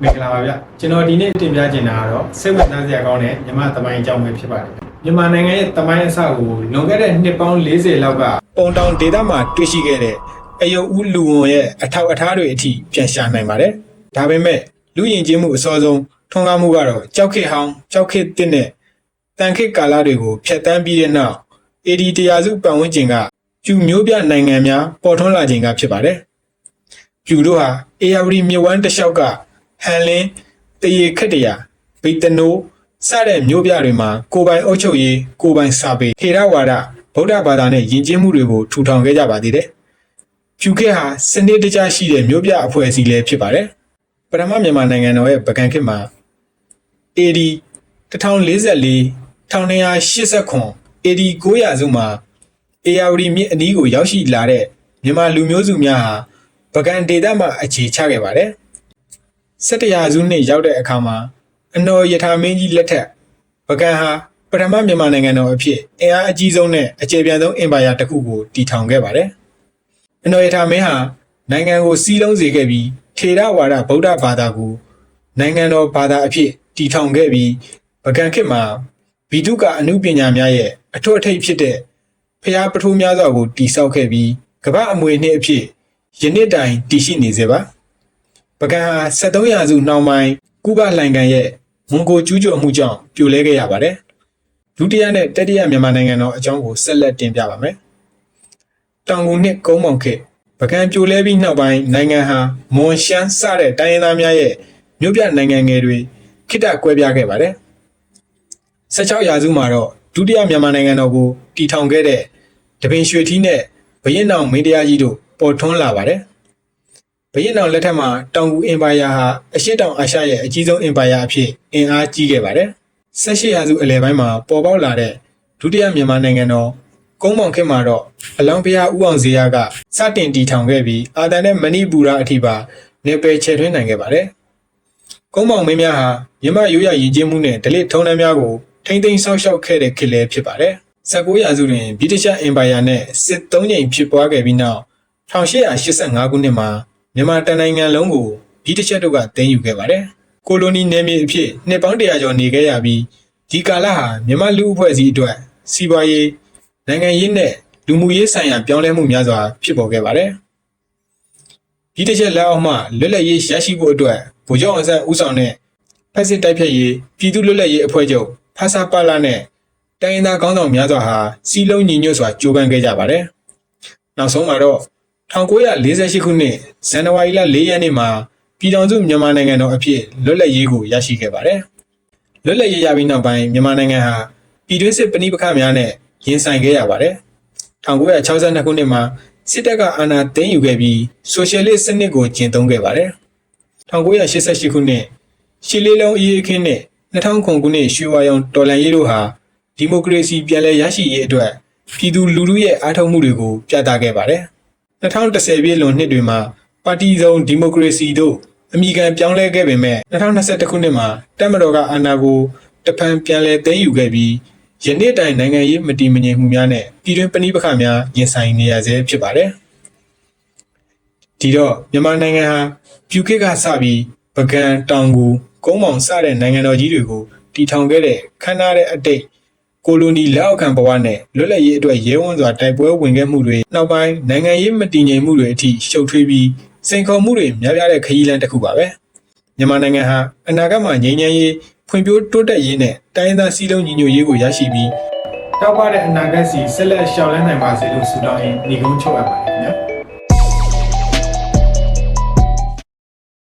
မင်္ဂလာပါဗျကျွန်တော်ဒီနေ့တင်ပြချင်တာကတော့စိတ်ဝင်စားစရာကောင်းတဲ့မြန်မာသမိုင်းအကြောင်းပဲဖြစ်ပါတယ်မြန်မာနိုင်ငံရဲ့သမိုင်းအစကိုလွန်ခဲ့တဲ့နှစ်ပေါင်း40လောက်ကပုံတောင်ဒေသမှာတွေ့ရှိခဲ့တဲ့အယုတ်ဦးလူဝန်ရဲ့အထောက်အထားတွေအထိပြန်ရှာနိုင်ပါတယ်ဒါပေမဲ့လူယဉ်ကျေးမှုအစောဆုံးထွန်းကားမှုကတော့ကြောက်ခေတ်ဟောင်းကြောက်ခေတ်တစ်နဲ့တန်ခေတ်ကာလတွေကိုဖျက်ဆီးပြီးတဲ့နောက်အေဒီတရားစုပတ်ဝန်းကျင်ကကျူမျိုးပြနိုင်ငံများပေါ်ထွန်းလာခြင်းကဖြစ်ပါတယ်ကျူတို့ဟာအေယာဝတီမြစ်ဝမ်းတစ်လျှောက်ကဟန်လင်းတရေခက်တရာဗိတနိုးစတဲ့မျိုးပြတွေမှာကိုပိုင်အုပ်ချုပ်ရေးကိုပိုင်စာပေထေရဝါဒဗုဒ္ဓဘာသာနဲ့ယဉ်ကျေးမှုတွေကိုထူထောင်ခဲ့ကြပါသေးတယ်။ကျူခေတ်ဟာစနစ်တကျရှိတဲ့မျိုးပြအဖွဲ့အစည်းလည်းဖြစ်ပါတယ်။ပထမမြန်မာနိုင်ငံတော်ရဲ့ဗကံခေတ်မှာ AD 1044 1289 AD 900စုမှာအေယာဝတီမြစ်အနီးကိုရောက်ရှိလာတဲ့မြန်မာလူမျိုးစုများဟာဗကံဒေသမှာအခြေချခဲ့ပါတယ်။17ရာစုနှစ်ရောက်တဲ့အခါမှာအနော်ယထာမင်းကြီးလက်ထက်ဗကံဟာပထမမြန်မာနိုင်ငံတော်အဖြစ်အင်အားအကြီးဆုံးနဲ့အကျယ်ပြန့်ဆုံးအင်ပါယာတစ်ခုကိုတည်ထောင်ခဲ့ပါတယ်။အနော်ယထာမင်းဟာနိုင်ငံကိုစီးလုံးစေခဲ့ပြီးထေရဝါဒဗုဒ္ဓဘာသာကိုနိုင်ငံတော်ဘာသာအဖြစ်တည်ထောင်ခဲ့ပြီးဗကံခေတ်မှာဗိဓုကအနုပညာများရဲ့အထွတ်အထိပ်ဖြစ်တဲ့ဖျားပထိုးများစွာကိုတည်ဆောက်ခဲ့ပြီးကမ္ဘာအမွေနှစ်အဖြစ်ယနေ့တိုင်တည်ရှိနေစေပါပကံဟာ73ရာစုနှောင်းပိုင်းကုဘလှိုင်ကန်ရဲ့မွန်ဂိုကျူးကျော်မှုကြောင့်ပြိုလဲခဲ့ရပါတယ်ဒုတိယနဲ့တတိယမြန်မာနိုင်ငံတော်အကြောင်းကိုဆက်လက်တင်ပြပါမယ်တောင်ငူနှစ်ကုန်းမောင်ခေတ်ပကံပြိုလဲပြီးနောက်ပိုင်းနိုင်ငံဟာမွန်ရှမ်းစတဲ့တိုင်းရင်းသားများရဲ့မြို့ပြနိုင်ငံငယ်တွေခိတ္တကွဲပြားခဲ့ပါတယ်16ရာစုမှာတော့ဒုတိယမြန်မာနိုင်ငံတော်ကိုတည်ထောင်ခဲ့တဲ့တပင်ရွှေထီးနဲ့ဘရင်နောင်မင်းတရားကြီးတို့ပေါ်ထွန်းလာပါတယ်ဘရင်နောင်လက်ထက်မှာတောင်ငူအင်ပါယာဟာအရှေ့တောင်အာရှရဲ့အကြီးဆုံးအင်ပါယာအဖြစ်အင်အားကြီးခဲ့ပါတယ်18ရာစုအလယ်ပိုင်းမှာပေါ်ပေါက်လာတဲ့ဒုတိယမြန်မာနိုင်ငံတော်ကုန်းမောင်ခေတ်မှာတော့အလောင်းဘုရားဦးအောင်ဇေယျကစတင်တည်ထောင်ခဲ့ပြီးအာသံနဲ့မဏိပူရအထိပါနေပယ်ချဲ့ထွင်းနိုင်ခဲ့ပါတယ်ကုန်းမောင်မင်းများဟာမြမရိုးရယဉ်ကျေးမှုနဲ့ဓလေ့ထုံးတမ်းများကိုထိမ့်သိမ်းဆောက်ရှောက်ခဲ့တဲ့ခေတ်လည်းဖြစ်ပါတယ်19ရာစုတွင်ဗြိတိရှ်အင်ပါယာနဲ့စစ်သုံးကြိမ်ဖြစ်ပွားခဲ့ပြီးနောက်1885ခုနှစ်မှာမြန်မာတနိုင်ငံလုံးကိုဗြိတိရှ်တို့ကသိမ်းယူခဲ့ပါတယ်။ကိုလိုနီနယ်မြေအဖြစ်နှစ်ပေါင်း100ကျော်နေခဲ့ရပြီးဒီကာလဟာမြန်မာလူအဖွဲ့အစည်းအတွက်စီးပွားရေးနိုင်ငံရေးနဲ့လူမှုရေးဆိုင်ရာပြောင်းလဲမှုများစွာဖြစ်ပေါ်ခဲ့ပါတယ်။ဗြိတိရှ်လက်အောက်မှလွတ်လပ်ရေးရရှိဖို့အတွက်ဗိုလ်ချုပ်အောင်ဆန်းဦးဆောင်တဲ့ဖက်စစ်တိုက်ဖျက်ရေးပြည်သူ့လွတ်လပ်ရေးအဖွဲ့ချုပ်ဖဆပလနဲ့တိုင်းရင်းသားခေါင်းဆောင်များစွာဟာစီးလုံးညီညွတ်စွာကြိုးပမ်းခဲ့ကြပါတယ်။နောက်ဆုံးမှာတော့1948ခုနှစ်ဇန်နဝါရီလ4ရက်နေ့မှာပြည်ထောင်စုမြန်မာနိုင်ငံတော်အဖြစ်လွတ်လပ်ရေးကိုရရှိခဲ့ပါတယ်။လွတ်လပ်ရေးရပြီးနောက်ပိုင်းမြန်မာနိုင်ငံဟာပြည်တွင်းစစ်ပဋိပက္ခများနဲ့ရင်ဆိုင်ခဲ့ရပါတယ်။1962ခုနှစ်မှာစစ်တပ်ကအာဏာသိမ်းယူခဲ့ပြီးဆိုရှယ်လစ်စနစ်ကိုကျင့်သုံးခဲ့ပါတယ်။1988ခုနှစ်ရှစ်လေးလုံးအရေးအခင်းနဲ့2000ခုနှစ်ရွှေဝါရောင်တော်လှန်ရေးတို့ဟာဒီမိုကရေစီပြန်လည်ရရှိရေးအတွက်ပြည်သူလူထုရဲ့အားထုတ်မှုတွေကိုပြသခဲ့ပါတယ်။2010ပြည့်လွန်နှစ်တွေမှာပါတီစုံဒီမိုကရေစီတို့အမိခံပြောင်းလဲခဲ့ပေမဲ့2021ခုနှစ်မှာတပ်မတော်ကအာဏာကိုတဖန်ပြန်လည်သိမ်းယူခဲ့ပြီးယနေ့တိုင်နိုင်ငံရေးမတည်မငြိမ်မှုများနဲ့ပြည်တွင်းပဋိပက္ခများရင်ဆိုင်နေရဆဲဖြစ်ပါတယ်။ဒီတော့မြန်မာနိုင်ငံဟာပြူခေတ်ကစပြီးပကံတောင်ကိုကုန်းမောင်စတဲ့နိုင်ငံတော်ကြီးတွေကိုတည်ထောင်ခဲ့တဲ့ခမ်းနားတဲ့အတိတ်ကိုလိုနီလက်အောက်ခံဘဝနဲ့လွတ်လပ်ရေးအတွက်ရဲဝံ့စွာတိုက်ပွဲဝင်ခဲ့မှုတွေနောက်ပိုင်းနိုင်ငံရေးမတည်ငြိမ်မှုတွေအထိရှုပ်ထွေးပြီးစိန်ခေါ်မှုတွေများပြားတဲ့ခရီးလမ်းတစ်ခုပါပဲမြန်မာနိုင်ငံဟာအနာဂတ်မှာငြိမ်းချမ်းရေးဖွံ့ဖြိုးတိုးတက်ရေးနဲ့တိုင်းရင်းသားစည်းလုံးညီညွတ်ရေးကိုရရှိပြီးတောက်ပတဲ့အနာဂတ်စီဆက်လက်ရှောင်လန်းနိုင်ပါစေလို့ဆုတောင်းရင်းညီကုန်းချုပ်အပ်ပါတယ်ခင်ဗျာ